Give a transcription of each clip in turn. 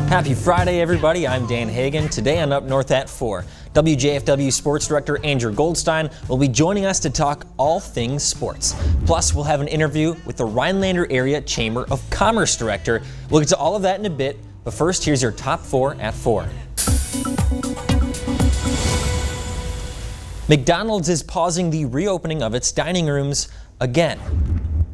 Happy Friday, everybody. I'm Dan Hagan. Today on Up North at 4, WJFW Sports Director Andrew Goldstein will be joining us to talk all things sports. Plus, we'll have an interview with the Rhinelander Area Chamber of Commerce Director. We'll get to all of that in a bit, but first, here's your top 4 at 4. McDonald's is pausing the reopening of its dining rooms again.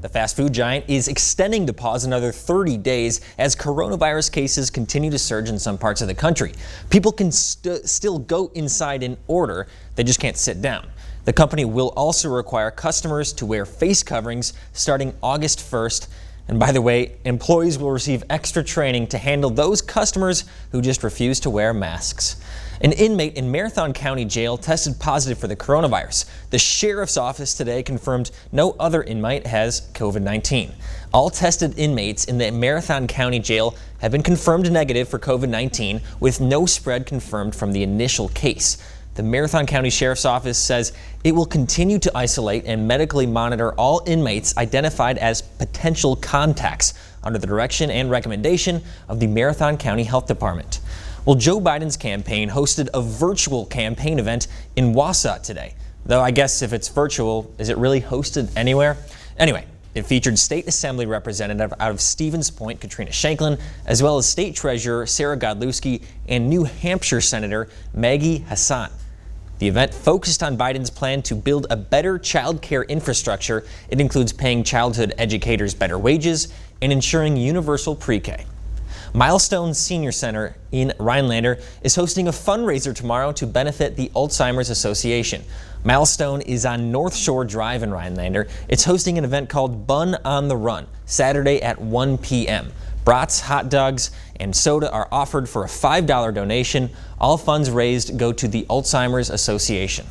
The fast food giant is extending the pause another 30 days as coronavirus cases continue to surge in some parts of the country. People can still go inside and order, they just can't sit down. The company will also require customers to wear face coverings starting August 1st. And by the way, employees will receive extra training to handle those customers who just refuse to wear masks. An inmate in Marathon County Jail tested positive for the coronavirus. The sheriff's office today confirmed no other inmate has COVID-19. All tested inmates in the Marathon County Jail have been confirmed negative for COVID-19, with no spread confirmed from the initial case. The Marathon County Sheriff's Office says it will continue to isolate and medically monitor all inmates identified as potential contacts under the direction and recommendation of the Marathon County Health Department. Well, Joe Biden's campaign hosted a virtual campaign event in Wausau today. Though I guess if it's virtual, is it really hosted anywhere? Anyway, it featured State Assembly Representative out of Stevens Point, Katrina Shanklin, as well as State Treasurer Sarah Godlewski and New Hampshire Senator Maggie Hassan. The event focused on Biden's plan to build a better child care infrastructure. It includes paying childhood educators better wages and ensuring universal pre-K. Milestone Senior Center in Rhinelander is hosting a fundraiser tomorrow to benefit the Alzheimer's Association. Milestone is on North Shore Drive in Rhinelander. It's hosting an event called Bun on the Run, Saturday at 1 p.m. Brats, hot dogs, and soda are offered for a $5 donation. All funds raised go to the Alzheimer's Association.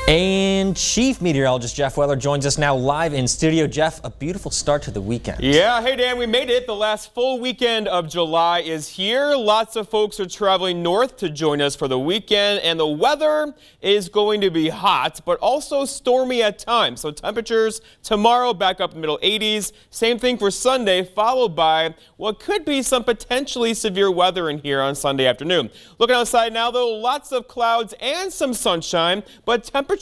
And Chief Meteorologist Jeff Weller joins us now live in studio. Jeff, a beautiful start to the weekend. Yeah, hey Dan, we made it. The last full weekend of July is here. Lots of folks are traveling north to join us for the weekend, and the weather is going to be hot, but also stormy at times. So temperatures tomorrow back up in the middle 80s. Same thing for Sunday, followed by what could be some potentially severe weather in here on Sunday afternoon. Looking outside now, though, lots of clouds and some sunshine, but temperatures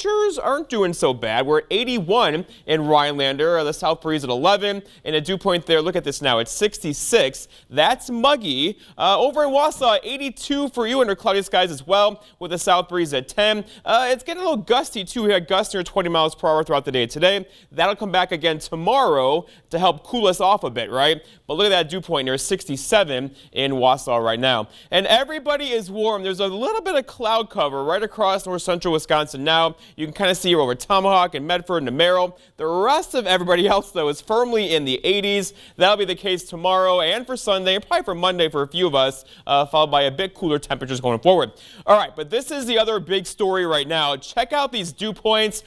aren't doing so bad. We're at 81 in Rhinelander, the south breeze at 11, and a dew point there, look at this now, it's 66. That's muggy. Over in Wausau, 82 for you under cloudy skies as well, with a south breeze at 10. It's getting a little gusty too. We had gusts near 20 miles per hour throughout the day today. That'll come back again tomorrow to help cool us off a bit, right? But look at that dew point near 67 in Wausau right now. And everybody is warm. There's a little bit of cloud cover right across north central Wisconsin now. You can kind of see over Tomahawk and Medford and Merrill. The rest of everybody else, though, is firmly in the 80s. That'll be the case tomorrow and for Sunday, and probably for Monday for a few of us, followed by a bit cooler temperatures going forward. All right, but this is the other big story right now. Check out these dew points.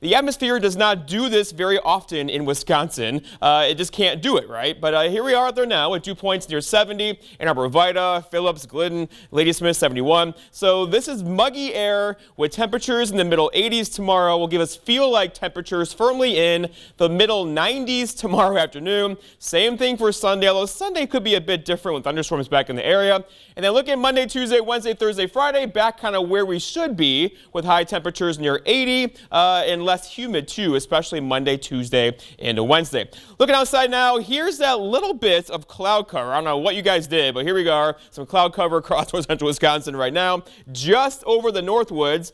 The atmosphere does not do this very often in Wisconsin. It just can't do it, right? But here we are out there now at dew points near 70 in Arborvita, Phillips, Glidden, Ladysmith, 71. So this is muggy air with temperatures in the middle 80s tomorrow. Will give us feel-like temperatures firmly in the middle 90s tomorrow afternoon. Same thing for Sunday, although Sunday could be a bit different with thunderstorms back in the area. And then look at Monday, Tuesday, Wednesday, Thursday, Friday, back kind of where we should be with high temperatures near 80. And less humid too, especially Monday, Tuesday, and Wednesday. Looking outside now, here's that little bit of cloud cover. I don't know what you guys did, but here we are, some cloud cover across north central Wisconsin right now, just over the Northwoods.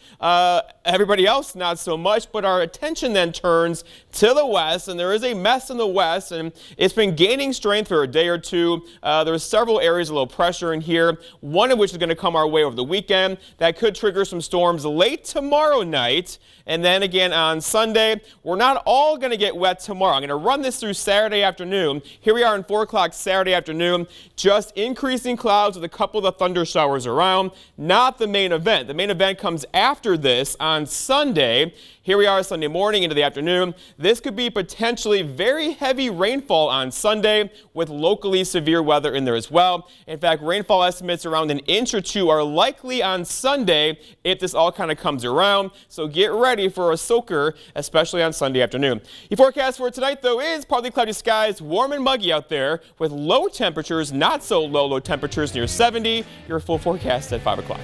Everybody else, not so much, but our attention then turns to the west, and there is a mess in the west, and it's been gaining strength for a day or two. There's several areas of low pressure in here, one of which is going to come our way over the weekend. That could trigger some storms late tomorrow night. And then again on Sunday, we're not all going to get wet tomorrow. I'm going to run this through Saturday afternoon. Here we are in 4 o'clock Saturday afternoon, just increasing clouds with a couple of the thunder showers around, not the main event. The main event comes after this on Sunday. Here we are Sunday morning into the afternoon. This could be potentially very heavy rainfall on Sunday with locally severe weather in there as well. In fact, rainfall estimates around an inch or two are likely on Sunday if this all kind of comes around. So get ready for for a soaker, especially on Sunday afternoon. The forecast for tonight, though, is partly cloudy skies, warm and muggy out there, with low temperatures, not so low temperatures near 70. Your full forecast at 5 o'clock.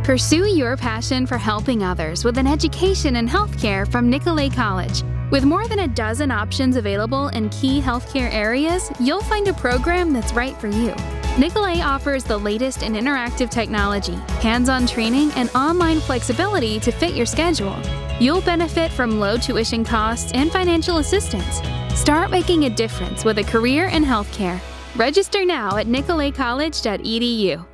Pursue your passion for helping others with an education in healthcare from Nicolet College. With more than a dozen options available in key healthcare areas, you'll find a program that's right for you. Nicolet offers the latest in interactive technology, hands-on training, and online flexibility to fit your schedule. You'll benefit from low tuition costs and financial assistance. Start making a difference with a career in healthcare. Register now at nicoletcollege.edu.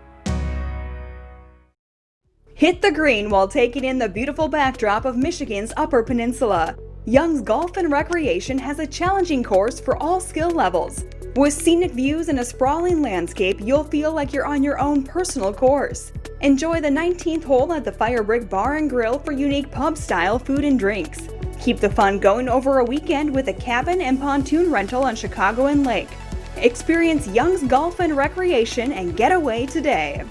Hit the green while taking in the beautiful backdrop of Michigan's Upper Peninsula. Young's Golf and Recreation has a challenging course for all skill levels. With scenic views and a sprawling landscape, you'll feel like you're on your own personal course. Enjoy the 19th hole at the Firebrick Bar and Grill for unique pub-style food and drinks. Keep the fun going over a weekend with a cabin and pontoon rental on Chicagoan Lake. Experience Young's Golf and Recreation and get away today.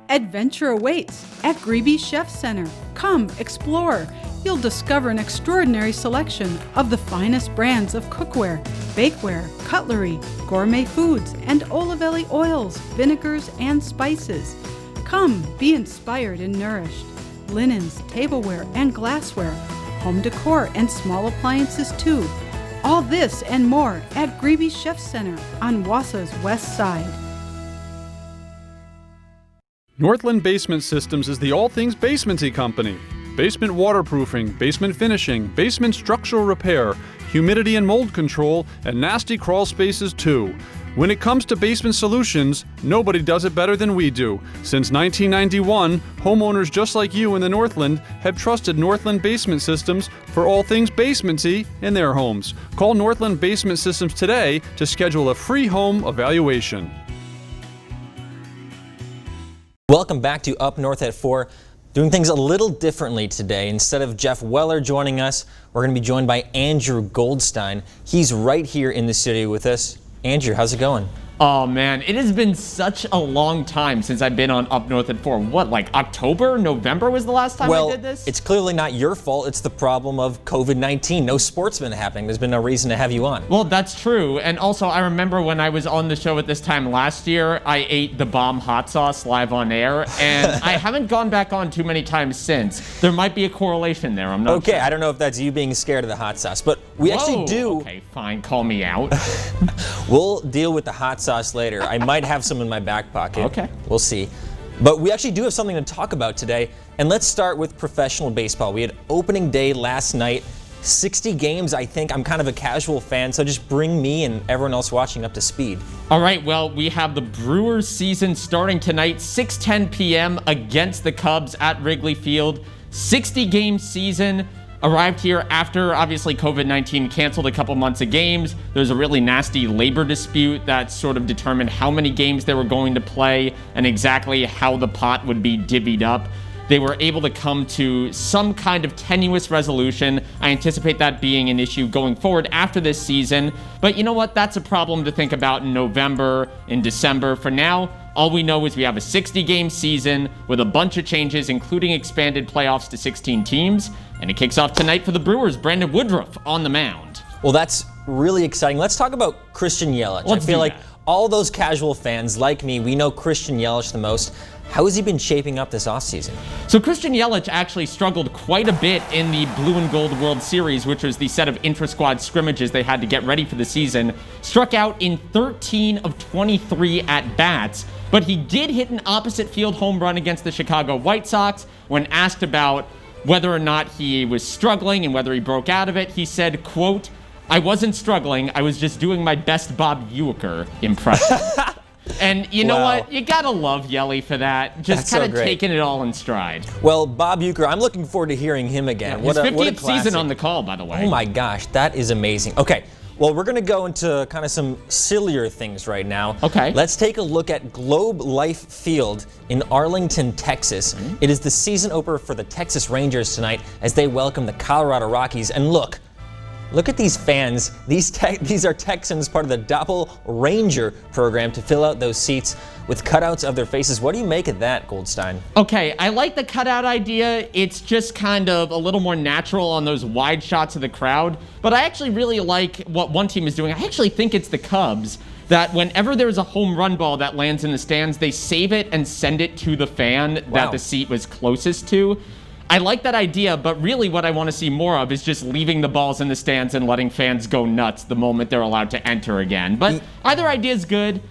Adventure awaits at Greeby Chef Center. Come explore. You'll discover an extraordinary selection of the finest brands of cookware, bakeware, cutlery, gourmet foods, and Olivelli oils, vinegars, and spices. Come be inspired and nourished. Linens, tableware, and glassware, home decor, and small appliances too. All this and more at Greeby Chef Center on Wausa's west side. Northland Basement Systems is the all things basementy company. Basement waterproofing, basement finishing, basement structural repair, humidity and mold control, and nasty crawl spaces too. When it comes to basement solutions, nobody does it better than we do. Since 1991, homeowners just like you in the Northland have trusted Northland Basement Systems for all things basementy in their homes. Call Northland Basement Systems today to schedule a free home evaluation. Welcome back to Up North at 4. Doing things a little differently today. Instead of Jeff Weller joining us, we're going to be joined by Andrew Goldstein. He's right here in the studio with us. Andrew, how's it going? Oh man, it has been such a long time since I've been on Up North at 4. What, like October, November was the last time I did this? It's clearly not your fault. It's the problem of COVID-19. No sport's been happening. There's been no reason to have you on. Well, that's true. And also, I remember when I was on the show at this time last year, I ate the bomb hot sauce live on air, and I haven't gone back on too many times since. There might be a correlation there. I'm not sure. I don't know if that's you being scared of the hot sauce, but we actually do. Okay, fine. Call me out. We'll deal with the hot sauce later. I might have some in my back pocket. Okay. We'll see. But we actually do have something to talk about today. And let's start with professional baseball. We had opening day last night. 60 games, I think. I'm kind of a casual fan, so just bring me and everyone else watching up to speed. All right, well, we have the Brewers season starting tonight, 6:10 p.m. against the Cubs at Wrigley Field. 60-game season. Arrived here after, obviously, COVID-19 canceled a couple months of games. There was a really nasty labor dispute that sort of determined how many games they were going to play and exactly how the pot would be divvied up. They were able to come to some kind of tenuous resolution. I anticipate that being an issue going forward after this season. But you know what? That's a problem to think about in November, in December. For now, all we know is we have a 60-game season with a bunch of changes, including expanded playoffs to 16 teams. And it kicks off tonight for the Brewers. Brandon Woodruff on the mound. Well, that's really exciting. Let's talk about Christian Yelich. I feel like all those casual fans like me, we know Christian Yelich the most. How has he been shaping up this offseason? So Christian Yelich actually struggled quite a bit in the Blue and Gold World Series, which was the set of intra-squad scrimmages they had to get ready for the season. Struck out in 13 of 23 at-bats, but he did hit an opposite field home run against the Chicago White Sox. When asked about whether or not he was struggling and whether he broke out of it, he said, quote, "I wasn't struggling, I was just doing my best Bob Uecker impression." And you know what? You gotta love Yelly for that. Just kind of taking it all in stride. Well, Bob Uecker, I'm looking forward to hearing him again. Yeah, his 50th season on the call, by the way. Oh my gosh, that is amazing. Okay, well, we're gonna go into kind of some sillier things right now. Okay. Let's take a look at Globe Life Field in Arlington, Texas. It is the season opener for the Texas Rangers tonight as they welcome the Colorado Rockies. And look at these fans. These are Texans, part of the Doppel Ranger program to fill out those seats. with cutouts of their faces. What do you make of that, Goldstein? Okay, I like the cutout idea. It's just kind of a little more natural on those wide shots of the crowd. But I actually really like what one team is doing. I actually think it's the Cubs, that whenever there's a home run ball that lands in the stands, they save it and send it to the fan that the seat was closest to. I like that idea, but really what I want to see more of is just leaving the balls in the stands and letting fans go nuts the moment they're allowed to enter again. But either idea is good.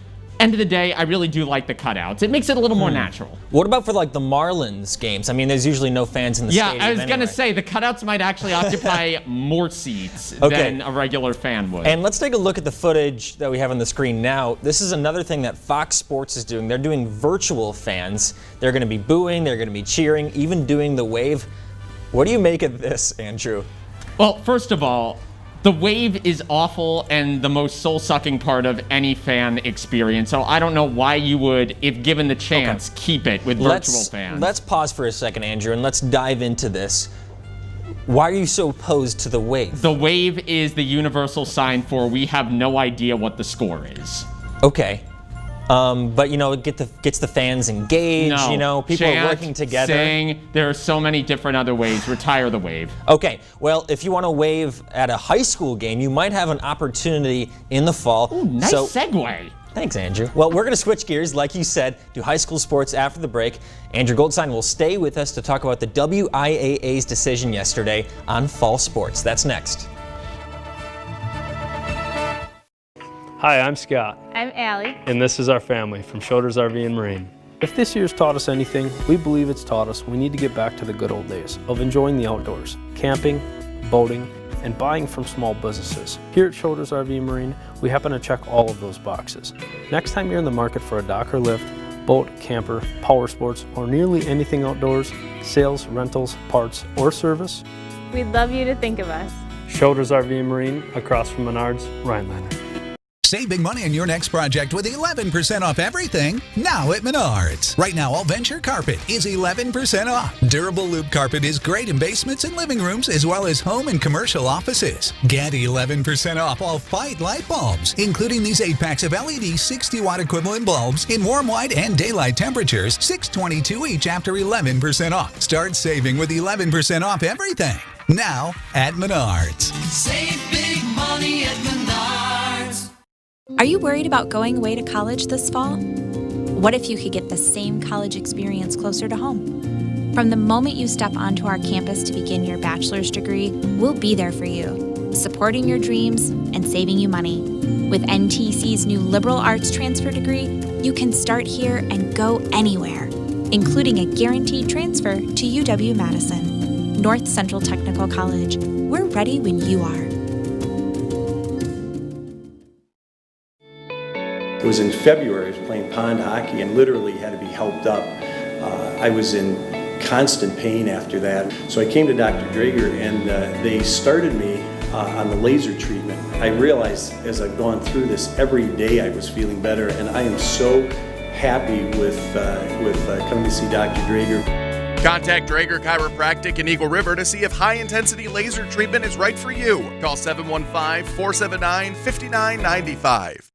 End of the day, I really do like the cutouts. It makes it a little more natural. What about for like the Marlins games? I mean, there's usually no fans in the stadium. Yeah, I was going to say, the cutouts might actually occupy more seats than a regular fan would. And let's take a look at the footage that we have on the screen now. This is another thing that Fox Sports is doing. They're doing virtual fans. They're going to be booing, they're going to be cheering, even doing the wave. What do you make of this, Andrew? Well, first of all, the wave is awful and the most soul-sucking part of any fan experience. So I don't know why you would, if given the chance, keep it with virtual fans. Let's pause for a second, Andrew, and let's dive into this. Why are you so opposed to the wave? The wave is the universal sign for we have no idea what the score is. Okay. But, you know, it gets the fans engaged, No. you know, people are working together. Sing. There are so many different other ways. Retire the wave. Okay, well, if you want to wave at a high school game, you might have an opportunity in the fall. Ooh, nice segue. Thanks, Andrew. Well, we're going to switch gears, like you said, to high school sports after the break. Andrew Goldstein will stay with us to talk about the WIAA's decision yesterday on fall sports. That's next. Hi, I'm Scott. I'm Allie. And this is our family from Shoulders RV and Marine. If this year's taught us anything, we believe it's taught us we need to get back to the good old days of enjoying the outdoors, camping, boating, and buying from small businesses. Here at Shoulders RV and Marine, we happen to check all of those boxes. Next time you're in the market for a dock or lift, boat, camper, power sports, or nearly anything outdoors, sales, rentals, parts, or service, We'd love you to think of us. Shoulders RV and Marine, across from Menards, Rhinelander. Save big money on your next project with 11% off everything now at Menards. Right now, all Venture carpet is 11% off. Durable loop carpet is great in basements and living rooms, as well as home and commercial offices. Get 11% off all Fight light bulbs, including these 8 packs of LED 60-watt equivalent bulbs in warm, white, and daylight temperatures, $6.22 each after 11% off. Start saving with 11% off everything now at Menards. Save big money at Menards. Are you worried about going away to college this fall? What if you could get the same college experience closer to home? From the moment you step onto our campus to begin your bachelor's degree, we'll be there for you, supporting your dreams and saving you money. With NTC's new liberal arts transfer degree, you can start here and go anywhere, including a guaranteed transfer to UW-Madison, North Central Technical College. We're ready when you are. It was in February. I was playing pond hockey and literally had to be helped up. I was in constant pain after that. So I came to Dr. Drager and they started me on the laser treatment. I realized as I've gone through this, every day I was feeling better, and I am so happy with coming to see Dr. Drager. Contact Drager Chiropractic in Eagle River to see if high-intensity laser treatment is right for you. Call 715-479-5995.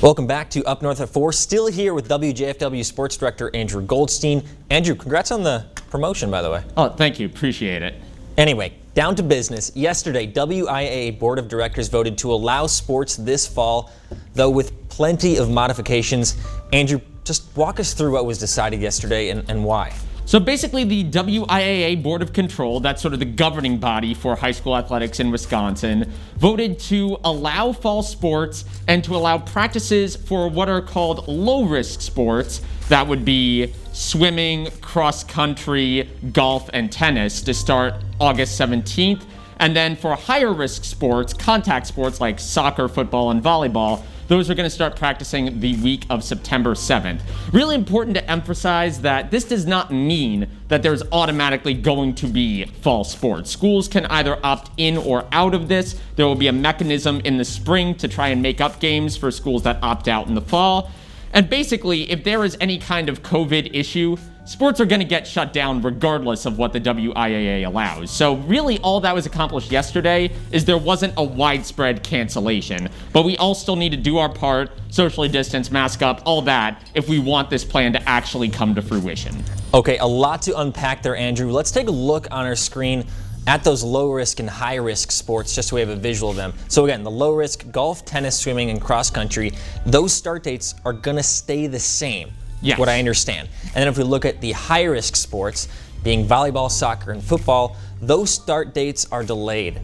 Welcome back to Up North at 4. Still here with WJFW Sports Director Andrew Goldstein. Andrew, congrats on the promotion, by the way. Oh, thank you. Appreciate it. Anyway, down to business. Yesterday, WIAA Board of Directors voted to allow sports this fall, though with plenty of modifications. Andrew, just walk us through what was decided yesterday and why. So basically, the WIAA Board of Control, that's sort of the governing body for high school athletics in Wisconsin, voted to allow fall sports and to allow practices for what are called low-risk sports. That would be swimming, cross-country, golf, and tennis to start August 17th. And then for higher-risk sports, contact sports like soccer, football, and volleyball, those are going to start practicing the week of September 7th. Really important to emphasize that this does not mean that there's automatically going to be fall sports. Schools can either opt in or out of this. There will be a mechanism in the spring to try and make up games for schools that opt out in the fall. And basically, if there is any kind of COVID issue, sports are going to get shut down regardless of what the WIAA allows. So really all that was accomplished yesterday is there wasn't a widespread cancellation. But we all still need to do our part, socially distance, mask up, all that, if we want this plan to actually come to fruition. Okay, a lot to unpack there, Andrew. Let's take a look on our screen at those low-risk and high-risk sports, just so we have a visual of them. So again, the low-risk, golf, tennis, swimming, and cross-country, those start dates are going to stay the same, yes, what I understand. And then if we look at the high-risk sports, being volleyball, soccer, and football, those start dates are delayed.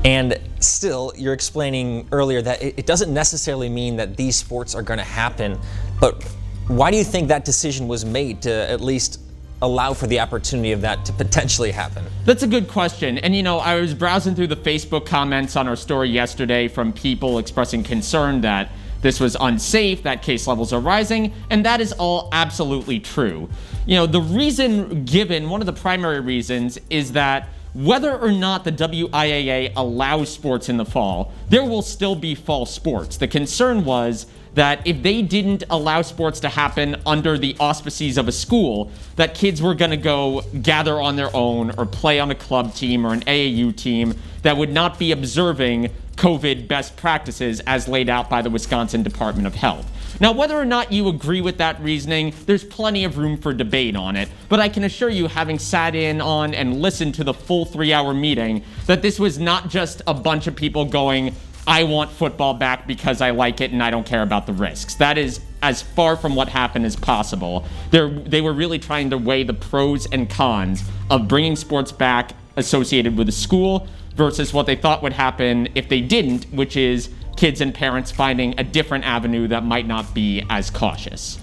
And still, you're explaining earlier that it doesn't necessarily mean that these sports are going to happen, but why do you think that decision was made to at least allow for the opportunity of that to potentially happen? That's a good question. And I was browsing through the Facebook comments on our story yesterday from people expressing concern that this was unsafe, that case levels are rising, and that is all absolutely true. The reason given, one of the primary reasons, is that whether or not the WIAA allows sports in the fall, there will still be fall sports. The concern was that if they didn't allow sports to happen under the auspices of a school, that kids were going to go gather on their own or play on a club team or an AAU team that would not be observing COVID best practices as laid out by the Wisconsin Department of Health. Now, whether or not you agree with that reasoning, there's plenty of room for debate on it, but I can assure you, having sat in on and listened to the full 3-hour meeting, that this was not just a bunch of people going, I want football back because I like it and I don't care about the risks. That is as far from what happened as possible. They were really trying to weigh the pros and cons of bringing sports back associated with a school versus what they thought would happen if they didn't, which is kids and parents finding a different avenue that might not be as cautious.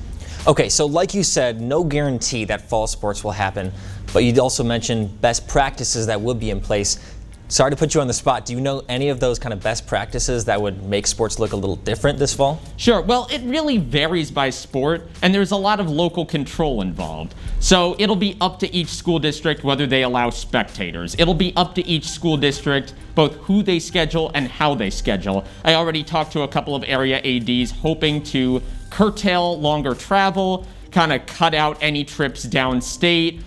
Okay, so like you said, no guarantee that fall sports will happen, but you also mentioned best practices that will be in place. Sorry to put you on the spot. Do you know any of those kind of best practices that would make sports look a little different this fall? Sure. Well, it really varies by sport, and there's a lot of local control involved. So it'll be up to each school district whether they allow spectators. It'll be up to each school district both who they schedule and how they schedule. I already talked to a couple of area ADs hoping to curtail longer travel, kind of cut out any trips downstate.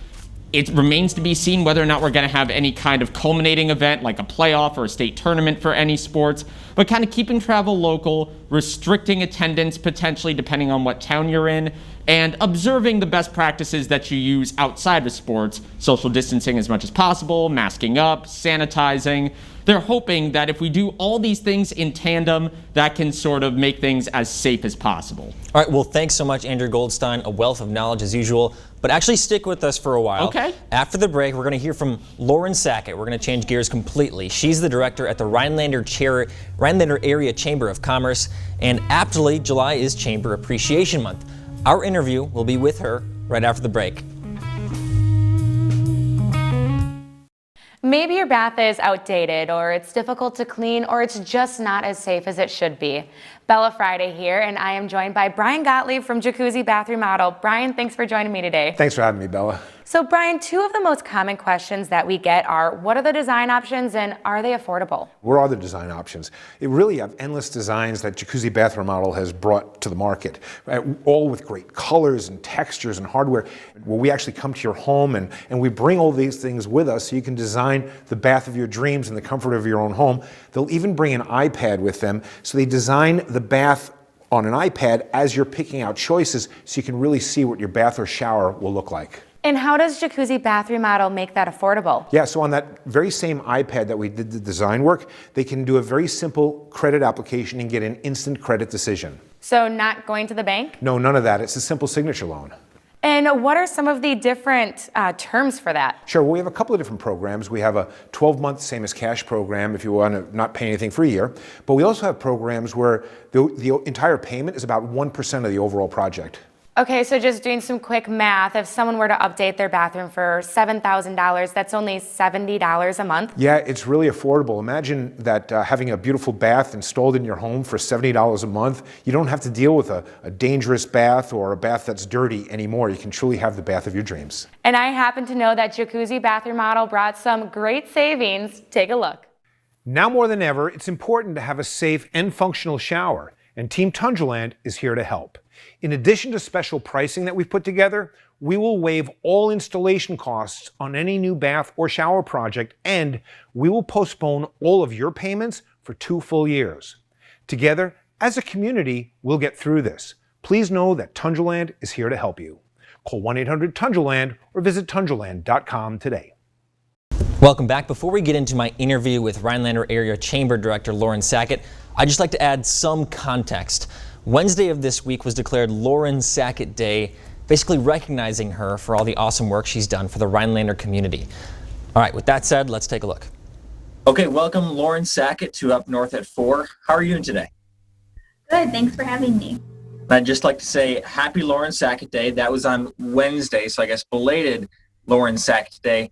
It remains to be seen whether or not we're going to have any kind of culminating event like a playoff or a state tournament for any sports, but kind of keeping travel local, restricting attendance potentially depending on what town you're in, and observing the best practices that you use outside of sports, social distancing as much as possible, masking up, sanitizing. They're hoping that if we do all these things in tandem, that can sort of make things as safe as possible. All right, well, thanks so much, Andrew Goldstein, a wealth of knowledge as usual. But actually stick with us for a while. Okay. After the break, we're going to hear from Lauren Sackett. We're going to change gears completely. She's the director at the Rhinelander Area Chamber of Commerce, and aptly, July is Chamber Appreciation Month. Our interview will be with her right after the break. Maybe your bath is outdated, or it's difficult to clean, or it's just not as safe as it should be. Bella Friday here, and I am joined by Brian Gottlieb from Jacuzzi Bath Remodel. Brian, thanks for joining me today. Thanks for having me, Bella. So Brian, two of the most common questions that we get are, what are the design options and are they affordable? What are the design options? It really have endless designs that Jacuzzi Bath Remodel has brought to the market, right? All with great colors and textures and hardware. Where we actually come to your home and we bring all these things with us so you can design the bath of your dreams in the comfort of your own home. They'll even bring an iPad with them, so they design the bath on an iPad as you're picking out choices so you can really see what your bath or shower will look like. And how does Jacuzzi Bath Remodel make that affordable? Yeah, so on that very same iPad that we did the design work, they can do a very simple credit application and get an instant credit decision. So not going to the bank? No, none of that. It's a simple signature loan. And what are some of the different terms for that? Sure, well, we have a couple of different programs. We have a 12-month same as cash program if you want to not pay anything for a year. But we also have programs where the entire payment is about 1% of the overall project. Okay, so just doing some quick math, if someone were to update their bathroom for $7,000, that's only $70 a month? Yeah, it's really affordable. Imagine that having a beautiful bath installed in your home for $70 a month. You don't have to deal with a dangerous bath or a bath that's dirty anymore. You can truly have the bath of your dreams. And I happen to know that Jacuzzi Bath Remodel brought some great savings. Take a look. Now more than ever, it's important to have a safe and functional shower, and Team Tundraland is here to help. In addition to special pricing that we've put together, we will waive all installation costs on any new bath or shower project, and we will postpone all of your payments for 2 full years. Together, as a community, we'll get through this. Please know that Tundraland is here to help you. Call 1-800-TUNDRALAND or visit tundraland.com today. Welcome back. Before we get into my interview with Rhinelander Area Chamber Director Lauren Sackett, I'd just like to add some context. Wednesday of this week was declared Lauren Sackett Day, basically recognizing her for all the awesome work she's done for the Rhinelander community. All right, with that said, let's take a look. Okay, welcome Lauren Sackett to Up North at 4. How are you doing today? Good, thanks for having me. I'd just like to say happy Lauren Sackett Day. That was on Wednesday, so I guess belated Lauren Sackett Day.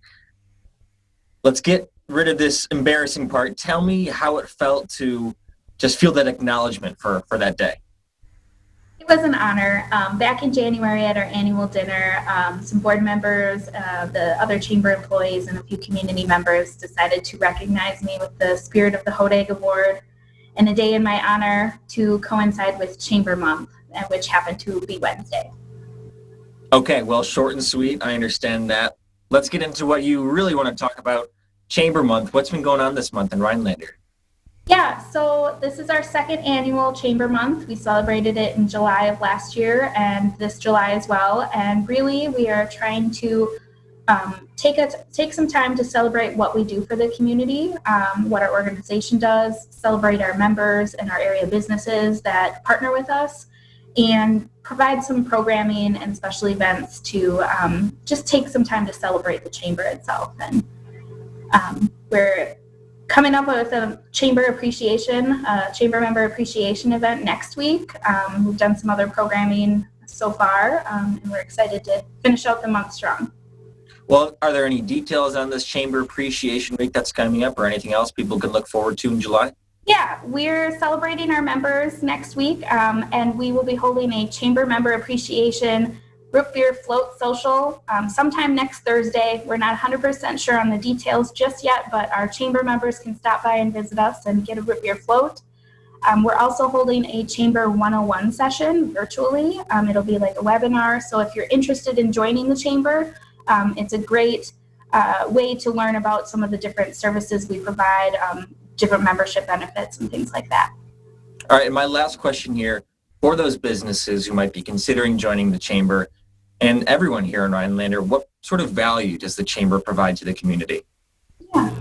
Let's get rid of this embarrassing part. Tell me how it felt to just feel that acknowledgement for that day. It was an honor. Back in January at our annual dinner, some board members, the other chamber employees, and a few community members decided to recognize me with the Spirit of the Hodag Award and a day in my honor to coincide with Chamber Month, which happened to be Wednesday. Okay, well, short and sweet. I understand that. Let's get into what you really want to talk about, Chamber Month. What's been going on this month in Rhinelander? Yeah, so this is our second annual Chamber Month. We celebrated it in July of last year and this July as well. And really, we are trying to take some time to celebrate what we do for the community, what our organization does, celebrate our members and our area businesses that partner with us, and provide some programming and special events to just take some time to celebrate the chamber itself. And we're coming up with a chamber member appreciation event next week. We've done some other programming so far, and we're excited to finish out the month strong. Well, are there any details on this Chamber Appreciation Week that's coming up, or anything else people can look forward to in July? Yeah, we're celebrating our members next week, and we will be holding a Chamber Member Appreciation Root Beer Float Social sometime next Thursday. We're not 100% sure on the details just yet, but our chamber members can stop by and visit us and get a root beer float. We're also holding a Chamber 101 session virtually. It'll be like a webinar, so if you're interested in joining the chamber, it's a great way to learn about some of the different services we provide, different membership benefits and things like that. All right, and my last question here, for those businesses who might be considering joining the chamber and everyone here in Rhinelander, what sort of value does the chamber provide to the community? Yeah.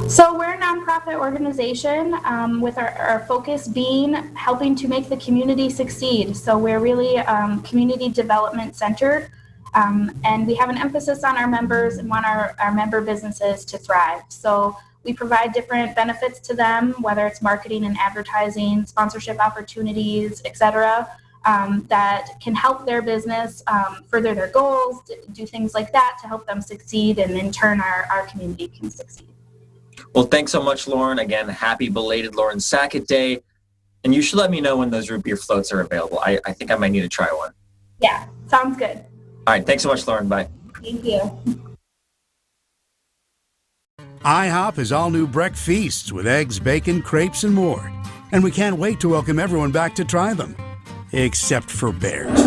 So we're a nonprofit organization with our focus being helping to make the community succeed. So we're really community development centered. And we have an emphasis on our members and want our member businesses to thrive. So we provide different benefits to them, whether it's marketing and advertising, sponsorship opportunities, et cetera, that can help their business further their goals, do things like that to help them succeed, and in turn our community can succeed. Well, thanks so much, Lauren. Again, happy belated Lauren Sackett Day. And you should let me know when those root beer floats are available. I think I might need to try one. Yeah, sounds good. All right, thanks so much, Lauren. Bye. Thank you. IHOP has all new breakfast feasts with eggs, bacon, crepes, and more. And we can't wait to welcome everyone back to try them. Except for bears.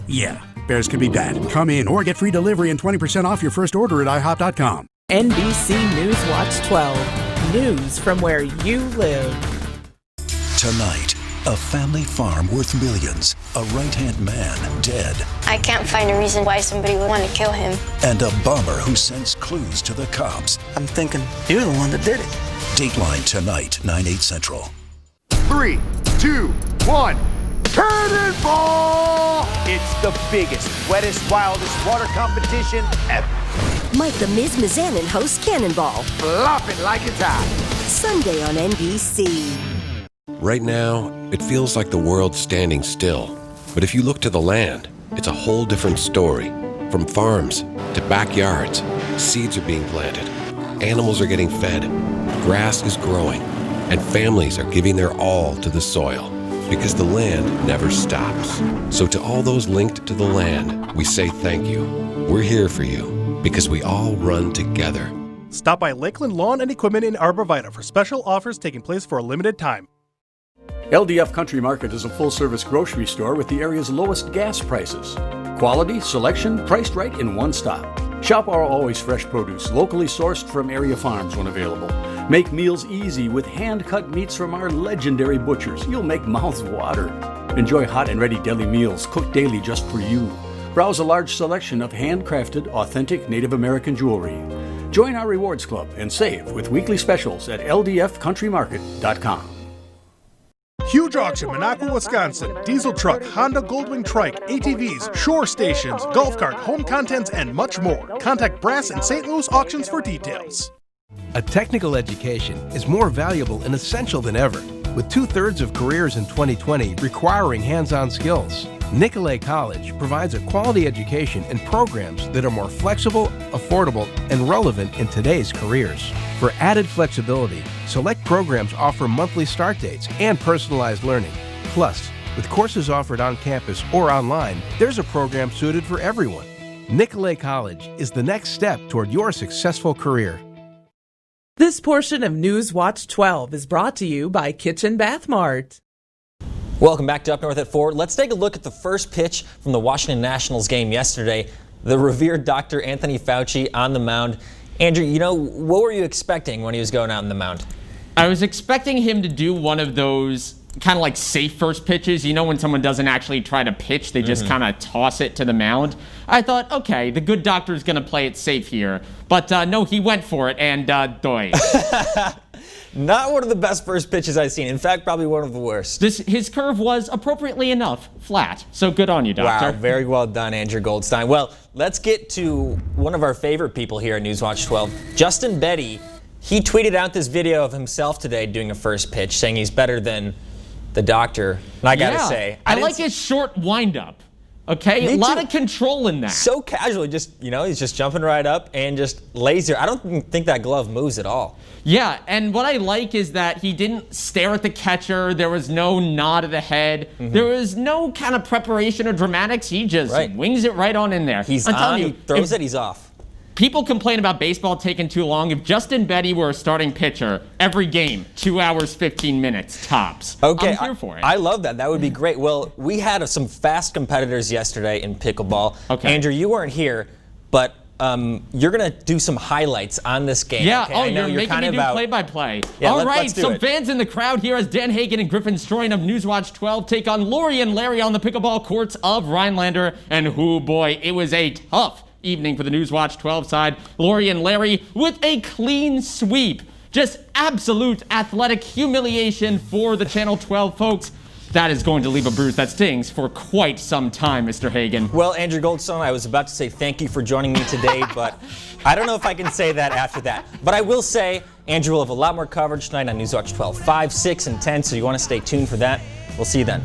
Yeah, bears can be bad. Come in or get free delivery and 20% off your first order at IHOP.com. NBC News Watch 12. News from where you live. Tonight, a family farm worth millions, a right-hand man dead, I can't find a reason why somebody would want to kill him. and a bomber who sends clues to the cops. I'm thinking you're the one that did it. Dateline tonight, 9/8 Central. 3, 2, 1. Cannonball! It's the biggest, wettest, wildest water competition ever. Mike the Miz Mizanin hosts Cannonball. Flop it like it's hot. Sunday on NBC. Right now, it feels like the world's standing still. But if you look to the land, it's a whole different story. From farms to backyards, seeds are being planted, animals are getting fed, grass is growing, and families are giving their all to the soil. Because the land never stops. So to all those linked to the land, we say thank you. We're here for you because we all run together. Stop by Lakeland Lawn and Equipment in Arbor Vitae for special offers taking place for a limited time. LDF Country Market is a full-service grocery store with the area's lowest gas prices. Quality, selection, priced right in one stop. Shop our always fresh produce, locally sourced from area farms when available. Make meals easy with hand-cut meats from our legendary butchers. You'll make mouths water. Enjoy hot and ready deli meals cooked daily just for you. Browse a large selection of handcrafted, authentic Native American jewelry. Join our rewards club and save with weekly specials at ldfcountrymarket.com. Huge auction, Minocqua, Wisconsin. Diesel truck, Honda Goldwing trike, ATVs, shore stations, golf cart, home contents, and much more. Contact Brass and St. Louis Auctions for details. A technical education is more valuable and essential than ever, with 2/3 of careers in 2020 requiring hands-on skills. Nicolet College provides a quality education and programs that are more flexible, affordable, and relevant in today's careers. For added flexibility, select programs offer monthly start dates and personalized learning. Plus, with courses offered on campus or online, there's a program suited for everyone. Nicolet College is the next step toward your successful career. This portion of News Watch 12 is brought to you by Kitchen Bath Mart. Welcome back to Up North at 4. Let's take a look at the first pitch from the Washington Nationals game yesterday. The revered Dr. Anthony Fauci on the mound. Andrew, what were you expecting when he was going out on the mound? I was expecting him to do one of those kind of like safe first pitches. When someone doesn't actually try to pitch, they just kind of toss it to the mound. I thought, okay, the good doctor is going to play it safe here. But no, he went for it, and doy. Not one of the best first pitches I've seen. In fact, probably one of the worst. His curve was appropriately enough flat. So good on you, doctor. Wow, very well done, Andrew Goldstein. Well, let's get to one of our favorite people here at Newswatch 12, Justin Betty. He tweeted out this video of himself today doing a first pitch, saying he's better than the doctor. And I gotta say, I like his short windup. Okay, a lot of control in that. So casually, he's just jumping right up and just lays there. I don't think that glove moves at all. Yeah, and what I like is that he didn't stare at the catcher. There was no nod of the head. There was no kind of preparation or dramatics. He just wings it right on in there. He's on, he throws it, he's off. People complain about baseball taking too long. If Justin Betty were a starting pitcher, every game, 2 hours, 15 minutes, tops. Okay, I'm here for it. I love that. That would be great. Well, we had some fast competitors yesterday in pickleball. Okay. Andrew, you weren't here, but you're going to do some highlights on this game. Yeah, okay? you're making me do play-by-play. Yeah, all right, let's do some it. fans in the crowd here as Dan Hagan and Griffin Stroyne of Newswatch 12 take on Lori and Larry on the pickleball courts of Rhinelander. And boy, it was a tough evening for the Newswatch 12 side. Lori and Larry with a clean sweep. Just absolute athletic humiliation for the Channel 12 folks. That is going to leave a bruise that stings for quite some time, Mr. Hagan. Well, Andrew Goldstein, I was about to say thank you for joining me today, but I don't know if I can say that after that. But I will say, Andrew will have a lot more coverage tonight on Newswatch 12, 5, 6, and 10, so you want to stay tuned for that. We'll see you then.